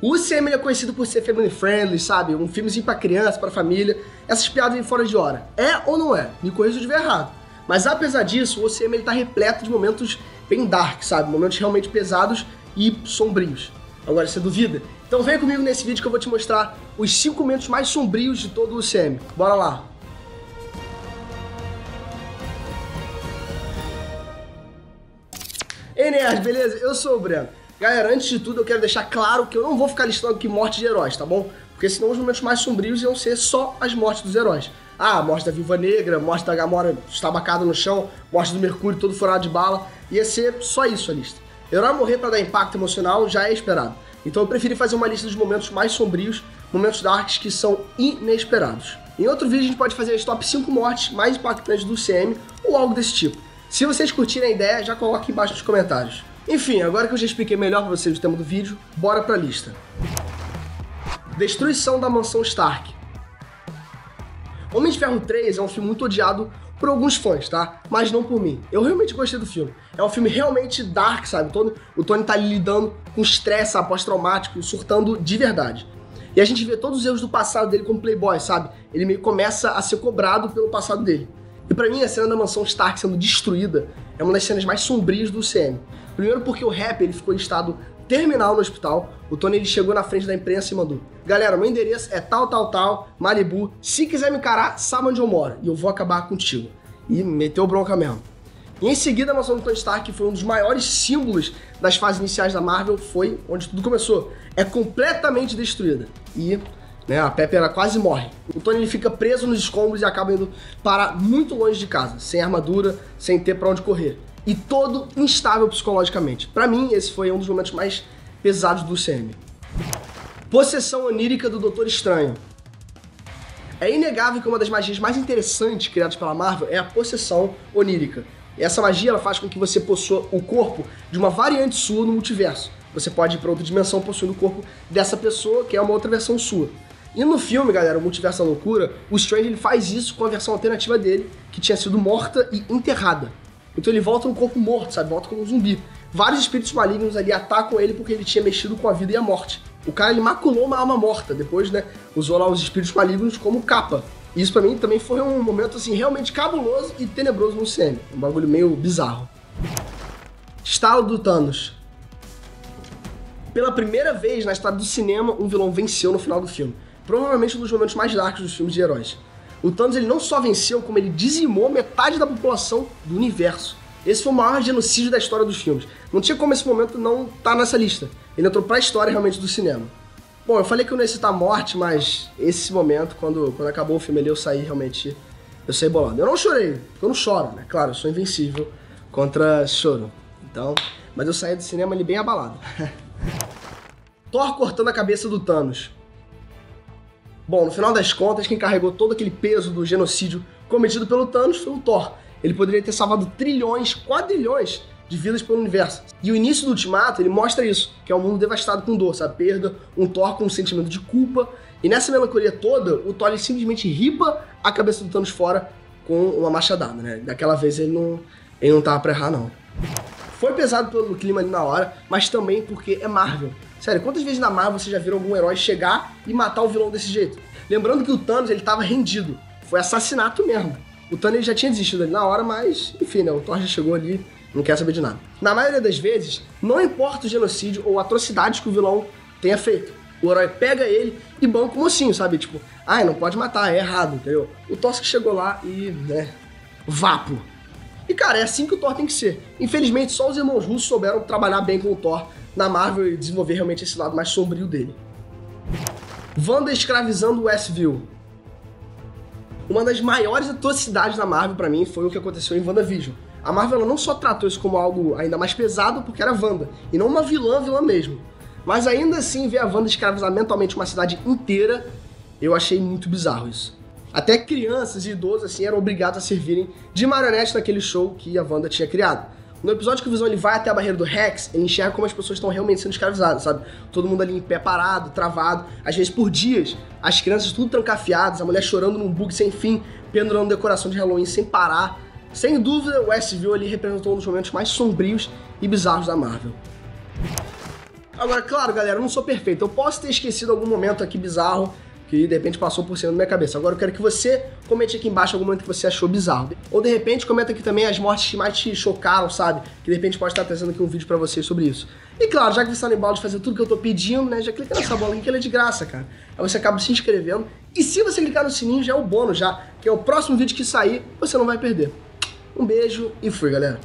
O UCM ele é conhecido por ser family friendly, sabe? Um filmezinho pra criança, pra família. Essas piadas vêm fora de hora. É ou não é? Me corrija se eu estiver errado. Mas apesar disso, o UCM ele tá repleto de momentos bem dark, sabe? Momentos realmente pesados e sombrios. Agora, você duvida? Então vem comigo nesse vídeo que eu vou te mostrar os 5 momentos mais sombrios de todo o UCM. Bora lá! Ei, nerd, beleza? Eu sou o Breno. Galera, antes de tudo eu quero deixar claro que eu não vou ficar listando aqui mortes de heróis, tá bom? Porque senão os momentos mais sombrios iam ser só as mortes dos heróis. Ah, a morte da Viúva Negra, morte da Gamora estabacada no chão, morte do Mercúrio todo furado de bala. Ia ser só isso a lista. Herói morrer pra dar impacto emocional já é esperado. Então eu preferi fazer uma lista dos momentos mais sombrios, momentos darks que são inesperados. Em outro vídeo a gente pode fazer as top 5 mortes mais impactantes do UCM ou algo desse tipo. Se vocês curtirem a ideia, já coloca aqui embaixo nos comentários. Enfim, agora que eu já expliquei melhor pra vocês o tema do vídeo, bora pra lista. Destruição da mansão Stark. Homem de Ferro 3 é um filme muito odiado por alguns fãs, tá? Mas não por mim. Eu realmente gostei do filme. É um filme realmente dark, sabe? O Tony tá ali lidando com estresse pós-traumático, surtando de verdade. E a gente vê todos os erros do passado dele como playboy, sabe? Ele meio começa a ser cobrado pelo passado dele. E pra mim, a cena da mansão Stark sendo destruída é uma das cenas mais sombrias do UCM. Primeiro porque o Rap ele ficou em estado terminal no hospital. O Tony ele chegou na frente da imprensa e mandou: galera, meu endereço é tal, Malibu. Se quiser me encarar, sabe onde eu moro e eu vou acabar contigo. E meteu bronca mesmo. E em seguida, a mansão do Tony Stark, que foi um dos maiores símbolos das fases iniciais da Marvel, foi onde tudo começou. É completamente destruída. E a Pepper quase morre. O Tony ele fica preso nos escombros e acaba indo parar muito longe de casa, sem armadura, sem ter pra onde correr. E todo instável psicologicamente. Pra mim, esse foi um dos momentos mais pesados do UCM. Possessão onírica do Doutor Estranho. É inegável que uma das magias mais interessantes criadas pela Marvel é a possessão onírica. E essa magia ela faz com que você possua o corpo de uma variante sua no multiverso. Você pode ir pra outra dimensão possuindo o corpo dessa pessoa, que é uma outra versão sua. E no filme, galera, o Multiverso da Loucura, o Strange ele faz isso com a versão alternativa dele, que tinha sido morta e enterrada. Então ele volta no corpo morto, sabe? Volta como um zumbi. Vários espíritos malignos ali atacam ele porque ele tinha mexido com a vida e a morte. O cara, ele maculou uma alma morta. Depois, usou lá os espíritos malignos como capa. E isso pra mim também foi um momento, assim, realmente cabuloso e tenebroso no UCM. Um bagulho meio bizarro. Estalo do Thanos. Pela primeira vez na história do cinema, um vilão venceu no final do filme. Provavelmente um dos momentos mais darks dos filmes de heróis. O Thanos ele não só venceu, como ele dizimou metade da população do universo. Esse foi o maior genocídio da história dos filmes. Não tinha como esse momento não estar nessa lista. Ele entrou pra história realmente do cinema. Bom, eu falei que eu não ia citar morte, mas esse momento, quando acabou o filme ali, eu saí bolado. Eu não chorei, porque eu não choro, né? Claro, eu sou invencível contra choro. Então, mas eu saí do cinema ali bem abalado. Thor cortando a cabeça do Thanos. Bom, no final das contas, quem carregou todo aquele peso do genocídio cometido pelo Thanos foi o Thor. Ele poderia ter salvado trilhões, quadrilhões de vidas pelo universo. E o início do Ultimato, ele mostra isso, que é um mundo devastado com dor, sabe? Perda, um Thor com um sentimento de culpa. E nessa melancolia toda, o Thor ele simplesmente ripa a cabeça do Thanos fora com uma machadada, né? Daquela vez ele não tava pra errar, não. Foi pesado pelo clima ali na hora, mas também porque é Marvel. Sério, quantas vezes na Marvel você já viram algum herói chegar e matar o vilão desse jeito? Lembrando que o Thanos, ele tava rendido. Foi assassinato mesmo. O Thanos ele já tinha desistido ali na hora, mas, enfim, o Thor já chegou ali, não quer saber de nada. Na maioria das vezes, não importa o genocídio ou atrocidades que o vilão tenha feito. O herói pega ele e banca o mocinho, sabe? Tipo, não pode matar, é errado, entendeu? O Thor que chegou lá e, vapo. E, cara, é assim que o Thor tem que ser. Infelizmente, só os irmãos russos souberam trabalhar bem com o Thor na Marvel e desenvolver realmente esse lado mais sombrio dele. Wanda escravizando o Westview. Uma das maiores atrocidades da Marvel pra mim foi o que aconteceu em WandaVision. A Marvel ela não só tratou isso como algo ainda mais pesado porque era Wanda, e não uma vilã mesmo. Mas ainda assim, ver a Wanda escravizar mentalmente uma cidade inteira, eu achei muito bizarro isso. Até crianças e idosos assim eram obrigados a servirem de marionete naquele show que a Wanda tinha criado. No episódio que o Visão ele vai até a barreira do Rex, ele enxerga como as pessoas estão realmente sendo escravizadas, sabe? Todo mundo ali em pé parado, travado, às vezes por dias, as crianças tudo trancafiadas, a mulher chorando num bug sem fim, pendurando decoração de Halloween sem parar. Sem dúvida, o Westview ali representou um dos momentos mais sombrios e bizarros da Marvel. Agora, claro, galera, eu não sou perfeito. Eu posso ter esquecido algum momento aqui bizarro que de repente passou por cima da minha cabeça. Agora eu quero que você comente aqui embaixo algum momento que você achou bizarro. Ou de repente comenta aqui também as mortes que mais te chocaram, sabe? Que de repente pode estar trazendo aqui um vídeo pra vocês sobre isso. E claro, já que você tá no embalo de fazer tudo que eu tô pedindo, né? Já clica nessa bola aqui que ela é de graça, cara. Aí você acaba se inscrevendo. E se você clicar no sininho, já é o bônus já. Que é o próximo vídeo que sair, você não vai perder. Um beijo e fui, galera.